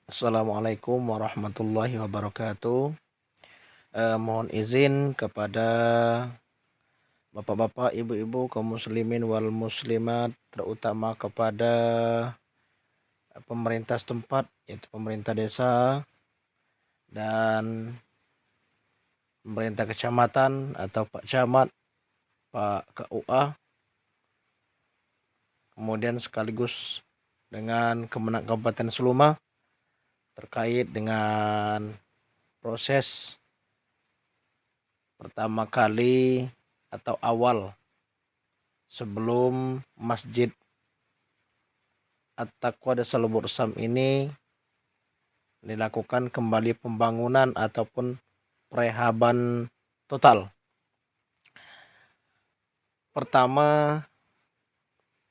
Assalamualaikum warahmatullahi wabarakatuh. Mohon izin kepada bapak-bapak, ibu-ibu, kaum muslimin wal muslimat, terutama kepada pemerintah setempat, yaitu pemerintah desa dan pemerintah kecamatan atau Pak Camat, Pak KUA, kemudian sekaligus dengan Kemenang Kabupaten Seluma terkait dengan proses pertama kali atau awal sebelum Masjid At-Taqwa Desa Lubuk Sam ini dilakukan kembali pembangunan ataupun rehaban total. Pertama,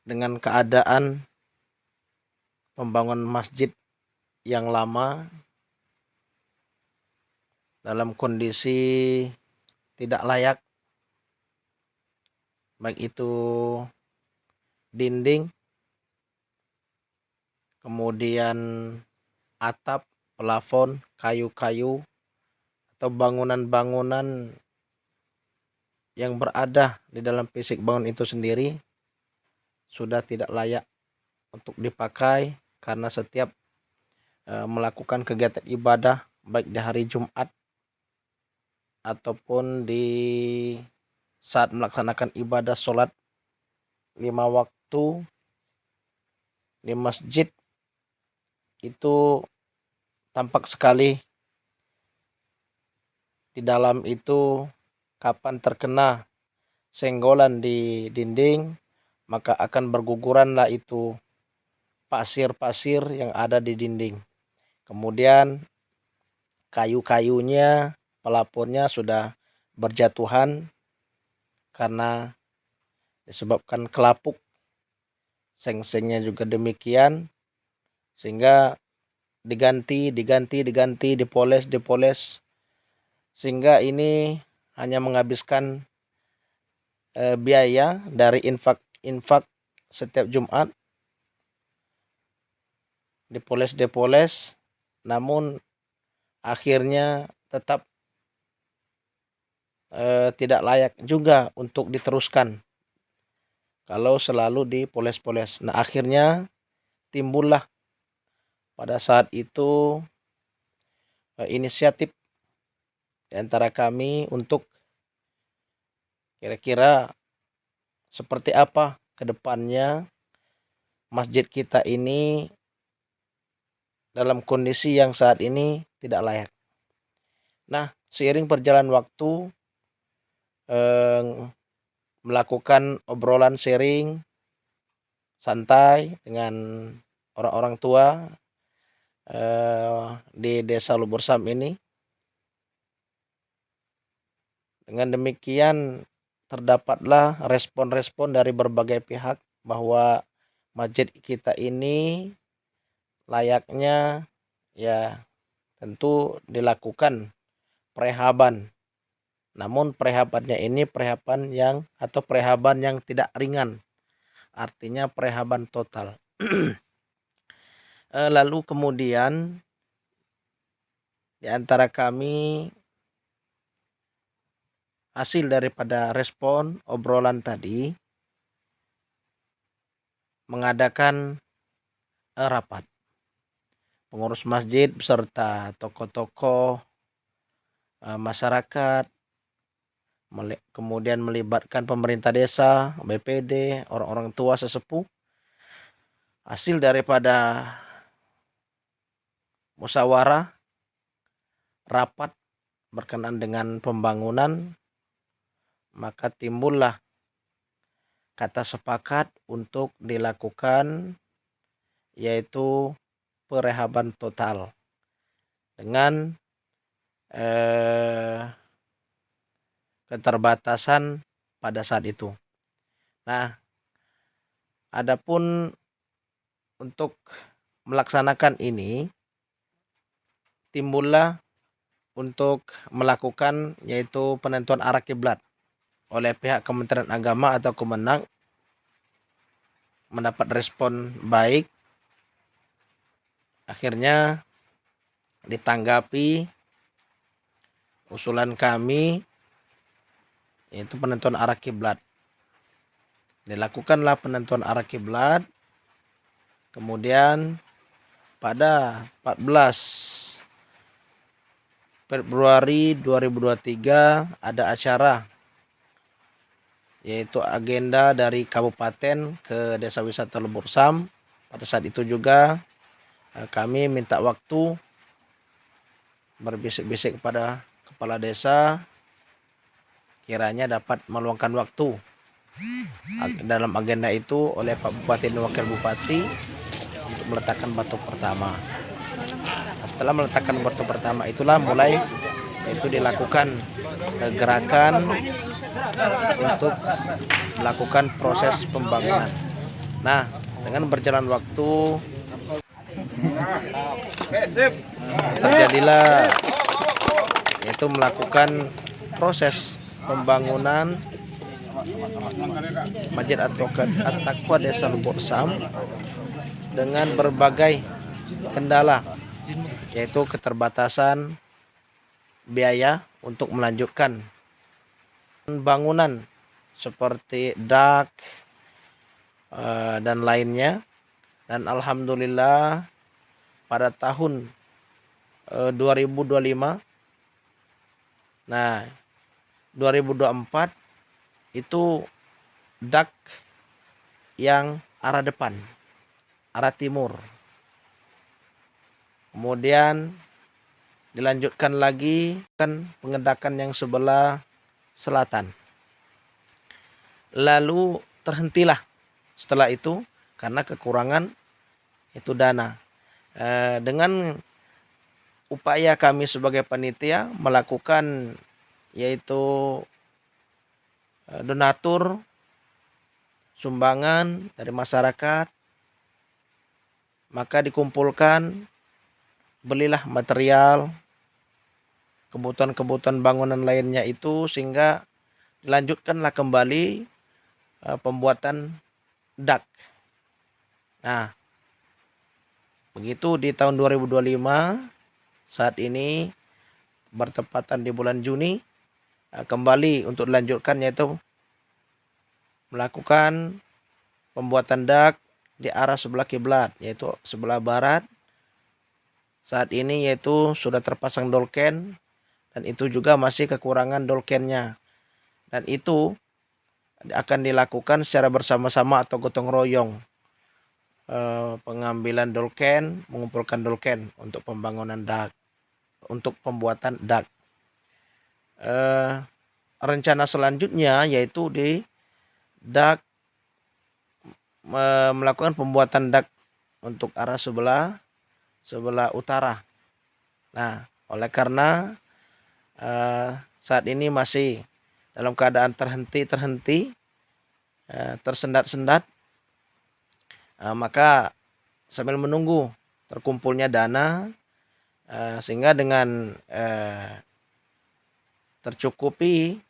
dengan keadaan pembangunan masjid yang lama dalam kondisi tidak layak, baik itu dinding, kemudian atap, plafon, kayu-kayu, atau bangunan-bangunan yang berada di dalam fisik bangunan itu sendiri sudah tidak layak untuk dipakai, karena setiap melakukan kegiatan ibadah baik di hari Jumat ataupun di saat melaksanakan ibadah sholat 5 waktu di masjid itu tampak sekali di dalam itu kapan terkena senggolan di dinding maka akan berguguranlah itu pasir-pasir yang ada di dinding. Kemudian kayu-kayunya, pelapunnya sudah berjatuhan karena disebabkan kelapuk, seng-sengnya juga demikian, sehingga diganti, dipoles, sehingga ini hanya menghabiskan biaya dari infak setiap Jumat, dipoles, namun akhirnya tetap tidak layak juga untuk diteruskan kalau selalu dipoles-poles. Nah, akhirnya timbullah pada saat itu inisiatif di antara kami untuk kira-kira seperti apa ke depannya masjid kita ini dalam kondisi yang saat ini tidak layak. Nah, seiring berjalan waktu, melakukan obrolan sharing santai dengan orang-orang tua di Desa Lubuk Sam ini. Dengan demikian terdapatlah respon-respon dari berbagai pihak bahwa masjid kita ini layaknya ya tentu dilakukan prehaban. Namun prehabannya ini prehaban yang tidak ringan. Artinya prehaban total. Lalu kemudian di antara kami hasil daripada respon obrolan tadi mengadakan rapat pengurus masjid beserta tokoh-tokoh masyarakat, kemudian melibatkan pemerintah desa, BPD, orang-orang tua sesepuh. Hasil daripada musyawarah rapat berkenaan dengan pembangunan, maka timbullah kata sepakat untuk dilakukan yaitu perehaban total dengan keterbatasan pada saat itu. Nah, adapun untuk melaksanakan ini timbullah untuk melakukan yaitu penentuan arah kiblat oleh pihak Kementerian Agama atau Kemenang, mendapat respon baik. Akhirnya ditanggapi usulan kami, yaitu penentuan arah kiblat. Dilakukanlah penentuan arah kiblat. Kemudian pada 14 Februari 2023 ada acara, yaitu agenda dari kabupaten ke Desa Wisata Lubur Sam. Pada saat itu juga kami minta waktu, berbisik-bisik kepada kepala desa, kiranya dapat meluangkan waktu dalam agenda itu oleh Pak Bupati dan Wakil Bupati untuk meletakkan batu pertama. Nah, setelah meletakkan batu pertama itulah mulai itu dilakukan gerakan untuk melakukan proses pembangunan. Nah, dengan berjalan waktu terjadilah yaitu melakukan proses pembangunan Masjid At-Taqwa Desa Lubur Sam dengan berbagai kendala, yaitu keterbatasan biaya untuk melanjutkan bangunan seperti dak dan lainnya. Dan alhamdulillah pada tahun 2025, nah 2024 itu dak yang arah depan, arah timur. Kemudian dilanjutkan lagi kan pengedakan yang sebelah selatan. Lalu terhentilah setelah itu karena kekurangan itu dana. Dengan upaya kami sebagai panitia melakukan yaitu donatur, sumbangan dari masyarakat, maka dikumpulkan, belilah material, kebutuhan-kebutuhan bangunan lainnya itu, sehingga dilanjutkanlah kembali pembuatan dak. Nah, begitu di tahun 2025, saat ini bertepatan di bulan Juni, kembali untuk dilanjutkan, yaitu melakukan pembuatan dak di arah sebelah kiblat, yaitu sebelah barat. Saat ini yaitu sudah terpasang dolken, dan itu juga masih kekurangan dolkennya. Dan itu akan dilakukan secara bersama-sama atau gotong royong. Pengambilan dolken, mengumpulkan dolken untuk pembangunan dak, untuk pembuatan dak. Rencana selanjutnya yaitu di dak, melakukan pembuatan dak untuk arah sebelah utara. Nah, oleh karena saat ini masih dalam keadaan terhenti, tersendat-sendat, maka sambil menunggu terkumpulnya dana, sehingga dengan tercukupi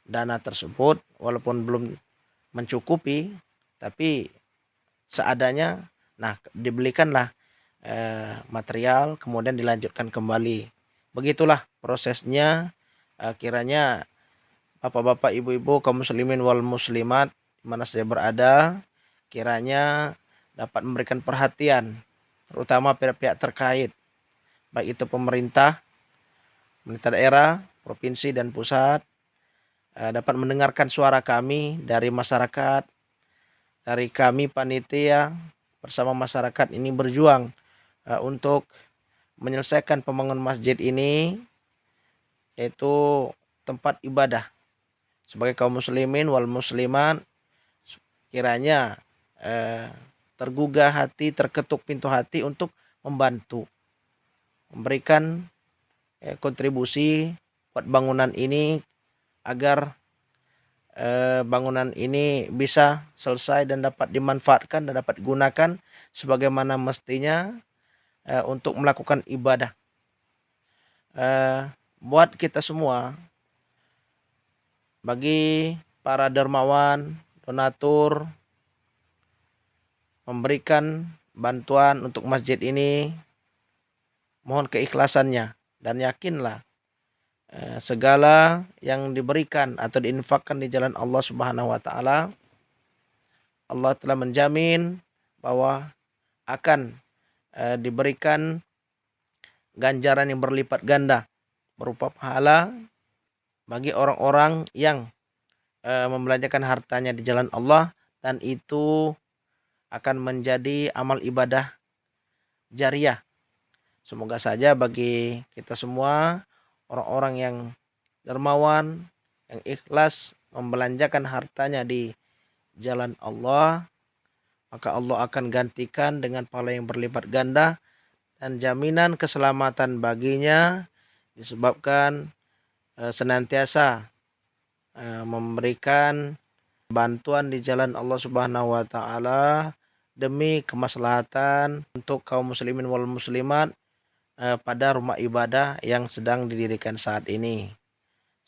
dana tersebut, walaupun belum mencukupi, tapi seadanya, nah dibelikanlah material, kemudian dilanjutkan kembali. Begitulah prosesnya. Kiranya bapak-bapak, ibu-ibu, kaum muslimin wal muslimat dimana saya berada, kiranya dapat memberikan perhatian, terutama pihak-pihak terkait, baik itu pemerintah daerah, provinsi dan pusat, dapat mendengarkan suara kami dari masyarakat, dari kami panitia bersama masyarakat ini berjuang untuk menyelesaikan pembangunan masjid ini, yaitu tempat ibadah sebagai kaum muslimin wal muslimat. Kiranya tergugah hati, terketuk pintu hati untuk membantu, memberikan kontribusi buat bangunan ini, agar bangunan ini bisa selesai dan dapat dimanfaatkan dan dapat digunakan sebagaimana mestinya untuk melakukan ibadah. Buat kita semua, bagi para dermawan, donatur, memberikan bantuan untuk masjid ini, mohon keikhlasannya, dan yakinlah segala yang diberikan atau diinfakkan di jalan Allah Subhanahu wa taala, Allah telah menjamin bahwa akan diberikan ganjaran yang berlipat ganda berupa pahala bagi orang-orang yang membelanjakan hartanya di jalan Allah, dan itu akan menjadi amal ibadah jariah. Semoga saja bagi kita semua, orang-orang yang dermawan, yang ikhlas membelanjakan hartanya di jalan Allah, maka Allah akan gantikan dengan pahala yang berlipat ganda dan jaminan keselamatan baginya, disebabkan senantiasa memberikan bantuan di jalan Allah Subhanahu wa taala demi kemaslahatan untuk kaum muslimin wal muslimat pada rumah ibadah yang sedang didirikan saat ini.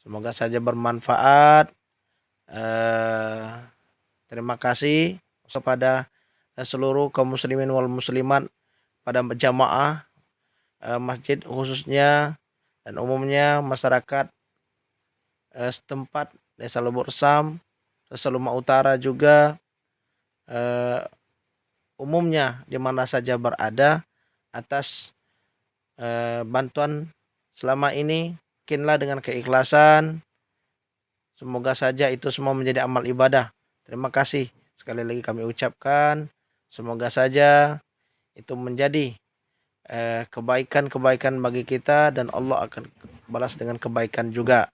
Semoga saja bermanfaat. Terima kasih kepada seluruh kaum muslimin wal muslimat pada jamaah masjid khususnya dan umumnya masyarakat setempat Desa Lubuk Resam, Desa Lumah Utara juga umumnya di mana saja berada, atas bantuan selama ini. Bikinlah dengan keikhlasan. Semoga saja itu semua menjadi amal ibadah. Terima kasih sekali lagi kami ucapkan. Semoga saja itu menjadi kebaikan-kebaikan bagi kita dan Allah akan balas dengan kebaikan juga.